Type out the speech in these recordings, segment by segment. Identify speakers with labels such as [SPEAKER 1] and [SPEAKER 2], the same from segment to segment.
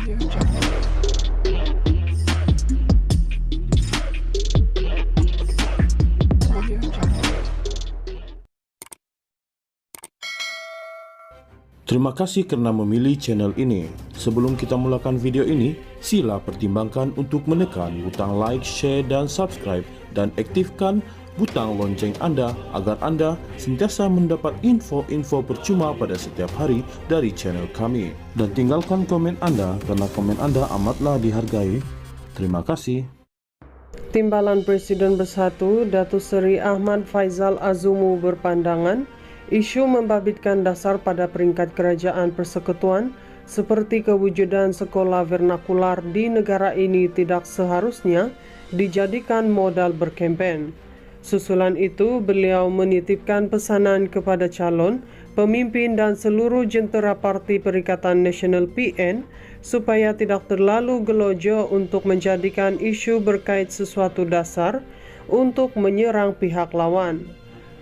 [SPEAKER 1] Terima kasih karena memilih channel ini. Sebelum kita mulakan video ini, sila pertimbangkan untuk menekan butang like, share, dan subscribe, dan aktifkan butang lonceng Anda agar Anda sentiasa mendapat info-info percuma pada setiap hari dari channel kami. Dan tinggalkan komen Anda karena komen Anda amatlah dihargai. Terima kasih.
[SPEAKER 2] Timbalan Presiden Bersatu Datuk Seri Ahmad Faizal Azumu berpandangan isu membabitkan dasar pada peringkat kerajaan persekutuan seperti kewujudan sekolah vernakular di negara ini tidak seharusnya dijadikan modal berkempen. Susulan itu, beliau menitipkan pesanan kepada calon, pemimpin dan seluruh jentera Parti Perikatan Nasional PN supaya tidak terlalu gelojo untuk menjadikan isu berkait sesuatu dasar untuk menyerang pihak lawan.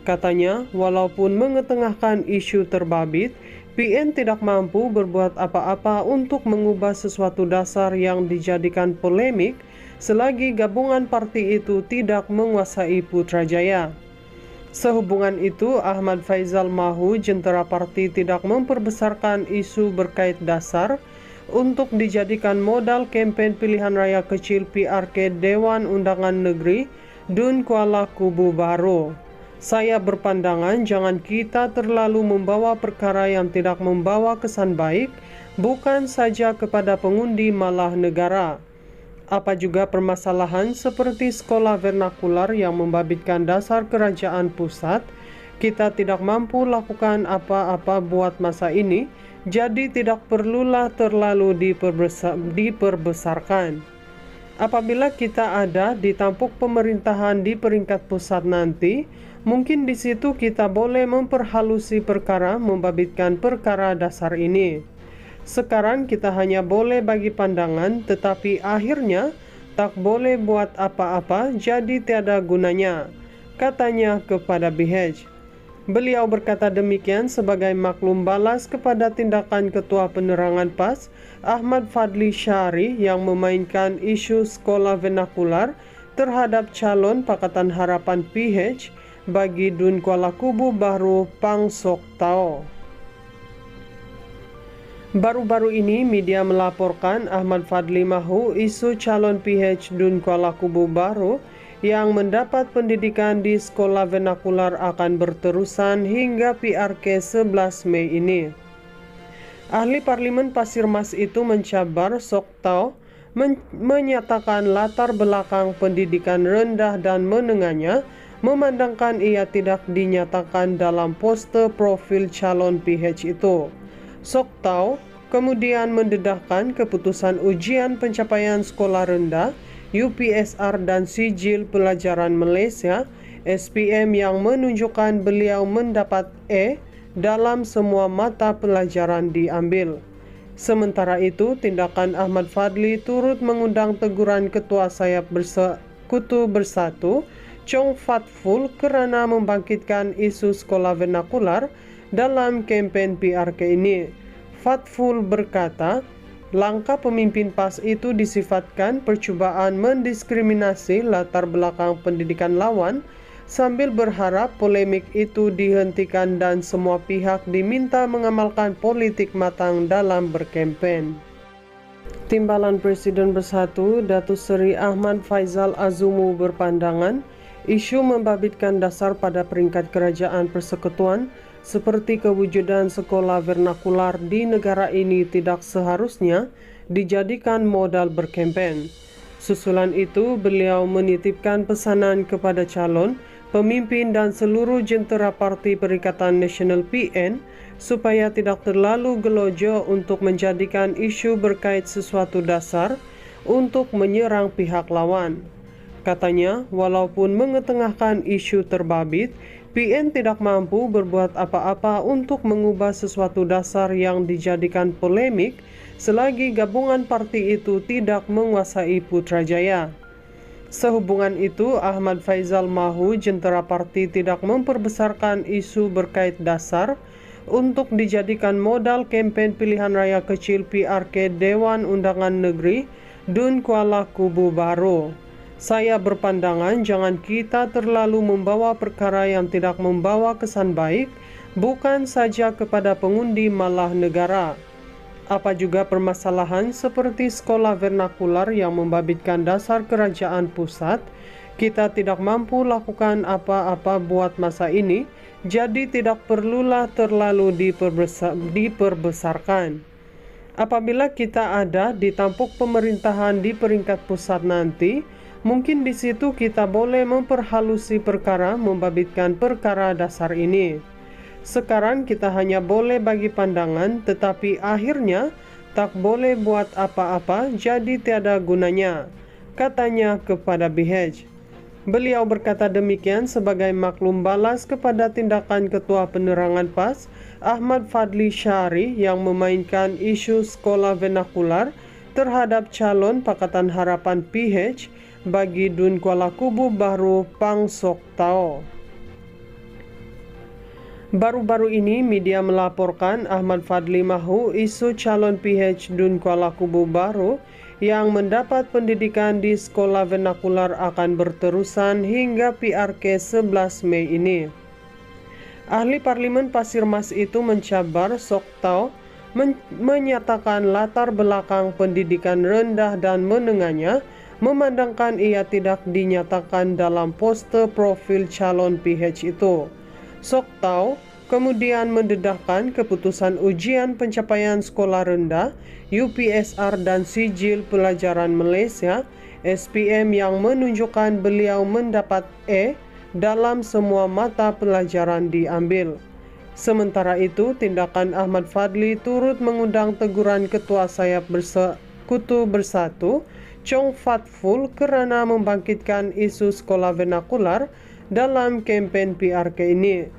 [SPEAKER 2] Katanya, walaupun mengetengahkan isu terbabit, PN tidak mampu berbuat apa-apa untuk mengubah sesuatu dasar yang dijadikan polemik selagi gabungan parti itu tidak menguasai Putrajaya. Sehubungan itu, Ahmad Faizal mahu jentera parti tidak memperbesarkan isu berkait dasar untuk dijadikan modal kempen pilihan raya kecil PRK Dewan Undangan Negeri Dun Kuala Kubu Baru. Saya berpandangan jangan kita terlalu membawa perkara yang tidak membawa kesan baik, bukan saja kepada pengundi malah negara. Apa juga permasalahan seperti sekolah vernakular yang membabitkan dasar kerajaan pusat, kita tidak mampu lakukan apa-apa buat masa ini, jadi tidak perlulah terlalu diperbesarkan. Apabila kita ada di tampuk pemerintahan di peringkat pusat nanti, mungkin di situ kita boleh memperhalusi perkara membabitkan perkara dasar ini. Sekarang kita hanya boleh bagi pandangan, tetapi akhirnya tak boleh buat apa-apa, jadi tiada gunanya, katanya kepada BH. Beliau berkata demikian sebagai maklum balas kepada tindakan Ketua Penerangan PAS Ahmad Fadli Syari yang memainkan isu sekolah vernakular terhadap calon Pakatan Harapan PH bagi Dun Kuala Kubu Baru Pang Sok Tao. Baru-baru ini media melaporkan Ahmad Fadli mahu isu calon PH Dun Kuala Kubu Baru yang mendapat pendidikan di sekolah vernakular akan berterusan hingga PRK 11 Mei ini. Ahli Parlimen Pasir Mas itu mencabar Sok Tao menyatakan latar belakang pendidikan rendah dan menengahnya memandangkan ia tidak dinyatakan dalam poster profil calon PH itu. Sok Tao kemudian mendedahkan keputusan ujian pencapaian sekolah rendah UPSR dan Sijil Pelajaran Malaysia SPM yang menunjukkan beliau mendapat E dalam semua mata pelajaran diambil. Sementara itu, tindakan Ahmad Fadli turut mengundang teguran Ketua Sayap Kutu Bersatu Chong Fat Ful kerana membangkitkan isu sekolah vernakular dalam kempen PRK ini. Fat Ful berkata, langkah pemimpin PAS itu disifatkan percubaan mendiskriminasi latar belakang pendidikan lawan sambil berharap polemik itu dihentikan dan semua pihak diminta mengamalkan politik matang dalam berkempen. Timbalan Presiden Bersatu Datuk Seri Ahmad Faizal Azumu berpandangan isu membabitkan dasar pada peringkat kerajaan persekutuan seperti kewujudan sekolah vernakular di negara ini tidak seharusnya dijadikan modal berkempen. Susulan itu, beliau menitipkan pesanan kepada calon, pemimpin dan seluruh jentera Parti Perikatan Nasional PN supaya tidak terlalu gelojo untuk menjadikan isu berkait sesuatu dasar untuk menyerang pihak lawan. Katanya, walaupun mengetengahkan isu terbabit, PN tidak mampu berbuat apa-apa untuk mengubah sesuatu dasar yang dijadikan polemik selagi gabungan parti itu tidak menguasai Putrajaya. Sehubungan itu, Ahmad Faizal mahu jentera parti tidak memperbesarkan isu berkait dasar untuk dijadikan modal kampanye pilihan raya kecil PRK Dewan Undangan Negeri Dun Kuala Kubu Baru. Saya berpandangan jangan kita terlalu membawa perkara yang tidak membawa kesan baik, bukan saja kepada pengundi malah negara. Apa juga permasalahan seperti sekolah vernakular yang membabitkan dasar kerajaan pusat, kita tidak mampu lakukan apa-apa buat masa ini, jadi tidak perlulah terlalu diperbesarkan. Apabila kita ada di tampuk pemerintahan di peringkat pusat nanti, mungkin di situ kita boleh memperhalusi perkara membabitkan perkara dasar ini. Sekarang kita hanya boleh bagi pandangan, tetapi akhirnya tak boleh buat apa-apa, jadi tiada gunanya, katanya kepada BH. Beliau berkata demikian sebagai maklum balas kepada tindakan Ketua Penerangan PAS Ahmad Fadli Syari yang memainkan isu sekolah vernakular terhadap calon Pakatan Harapan PH bagi Dun Kuala Kubu Baru Pang Sok Tao. Baru-baru ini media melaporkan Ahmad Fadli mahu isu calon PH Dun Kuala Kubu Baru yang mendapat pendidikan di sekolah vernakular akan berterusan hingga PRK 11 Mei ini. Ahli Parlimen Pasir Mas itu mencabar Sok Tao menyatakan latar belakang pendidikan rendah dan menengahnya memandangkan ia tidak dinyatakan dalam poster profil calon PH itu. Sok Tao kemudian mendedahkan keputusan ujian pencapaian sekolah rendah UPSR dan Sijil Pelajaran Malaysia SPM yang menunjukkan beliau mendapat E dalam semua mata pelajaran diambil. Sementara itu, tindakan Ahmad Fadli turut mengundang teguran Ketua Sayap Kutu Bersatu Chong Fat Ful kerana membangkitkan isu sekolah vernakular dalam kempen PRK ini.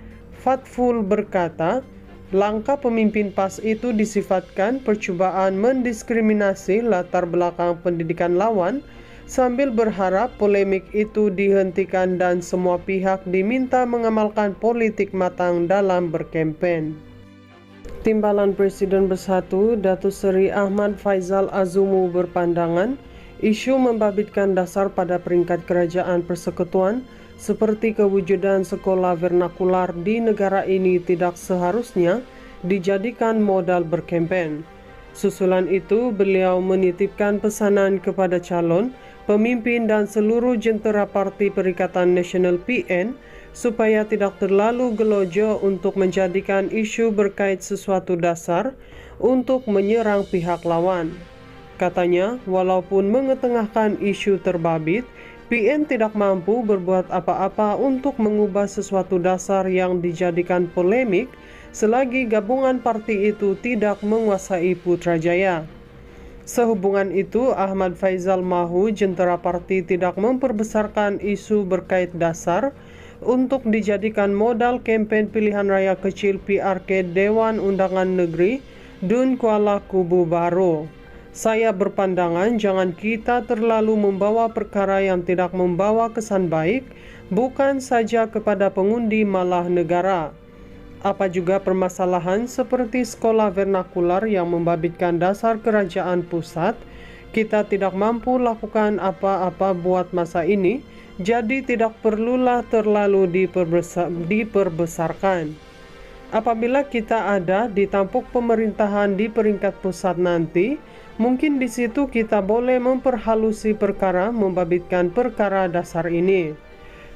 [SPEAKER 2] Fatful berkata, langkah pemimpin PAS itu disifatkan percubaan mendiskriminasi latar belakang pendidikan lawan sambil berharap polemik itu dihentikan dan semua pihak diminta mengamalkan politik matang dalam berkempen. Timbalan Presiden Bersatu Datuk Seri Ahmad Faizal Azumu berpandangan isu membabitkan dasar pada peringkat kerajaan persekutuan seperti kewujudan sekolah vernakular di negara ini tidak seharusnya dijadikan modal berkempen. Susulan itu, beliau menitipkan pesanan kepada calon, pemimpin dan seluruh jentera Parti Perikatan Nasional PN supaya tidak terlalu gelojo untuk menjadikan isu berkait sesuatu dasar untuk menyerang pihak lawan. Katanya, walaupun mengetengahkan isu terbabit, PN tidak mampu berbuat apa-apa untuk mengubah sesuatu dasar yang dijadikan polemik selagi gabungan parti itu tidak menguasai Putrajaya. Sehubungan itu, Ahmad Faizal mahu jentera parti tidak memperbesarkan isu berkait dasar untuk dijadikan modal kempen pilihan raya kecil PRK Dewan Undangan Negeri Dun Kuala Kubu Baru. Saya berpandangan jangan kita terlalu membawa perkara yang tidak membawa kesan baik, bukan saja kepada pengundi malah negara. Apa juga permasalahan seperti sekolah vernakular yang membabitkan dasar kerajaan pusat, kita tidak mampu lakukan apa-apa buat masa ini, jadi tidak perlulah terlalu diperbesarkan. Apabila kita ada di tampuk pemerintahan di peringkat pusat nanti, mungkin di situ kita boleh memperhalusi perkara membabitkan perkara dasar ini.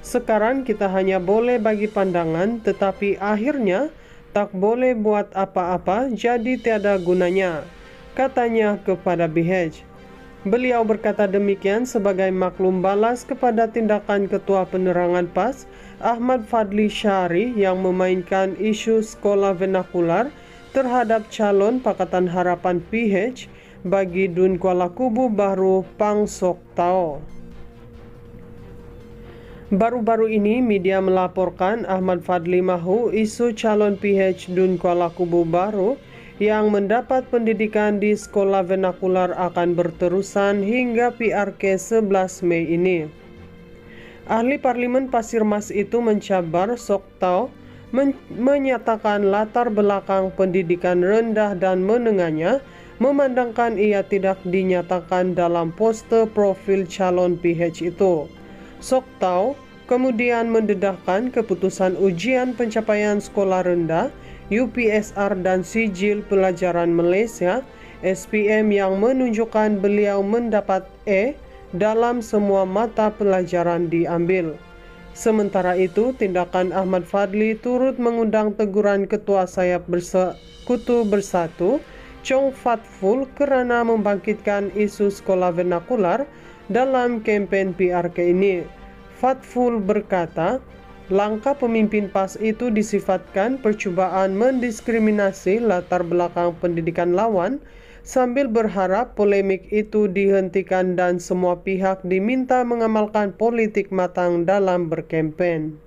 [SPEAKER 2] Sekarang kita hanya boleh bagi pandangan, tetapi akhirnya tak boleh buat apa-apa, jadi tiada gunanya, katanya kepada BH. Beliau berkata demikian sebagai maklum balas kepada tindakan Ketua Penerangan PAS Ahmad Fadli Syari yang memainkan isu sekolah vernakular terhadap calon Pakatan Harapan PH bagi Dun Kuala Kubu Baru Pang Sok Tao. Baru-baru ini media melaporkan Ahmad Fadli mahu isu calon PH Dun Kuala Kubu Baru yang mendapat pendidikan di sekolah vernakular akan berterusan hingga PRK 11 Mei ini. Ahli Parlimen Pasir Mas itu mencabar Sok Tao menyatakan latar belakang pendidikan rendah dan menengahnya, memandangkan ia tidak dinyatakan dalam poster profil calon PH itu. Sok Tau kemudian mendedahkan keputusan ujian pencapaian sekolah rendah UPSR dan Sijil Pelajaran Malaysia SPM yang menunjukkan beliau mendapat E dalam semua mata pelajaran diambil. Sementara itu, tindakan Ahmad Fadli turut mengundang teguran Ketua Sayap Kutu Bersatu, Chong Fatful, kerana membangkitkan isu sekolah vernakular dalam kempen PRK ini. Fatful berkata, langkah pemimpin PAS itu disifatkan percubaan mendiskriminasi latar belakang pendidikan lawan, sambil berharap polemik itu dihentikan dan semua pihak diminta mengamalkan politik matang dalam berkempen.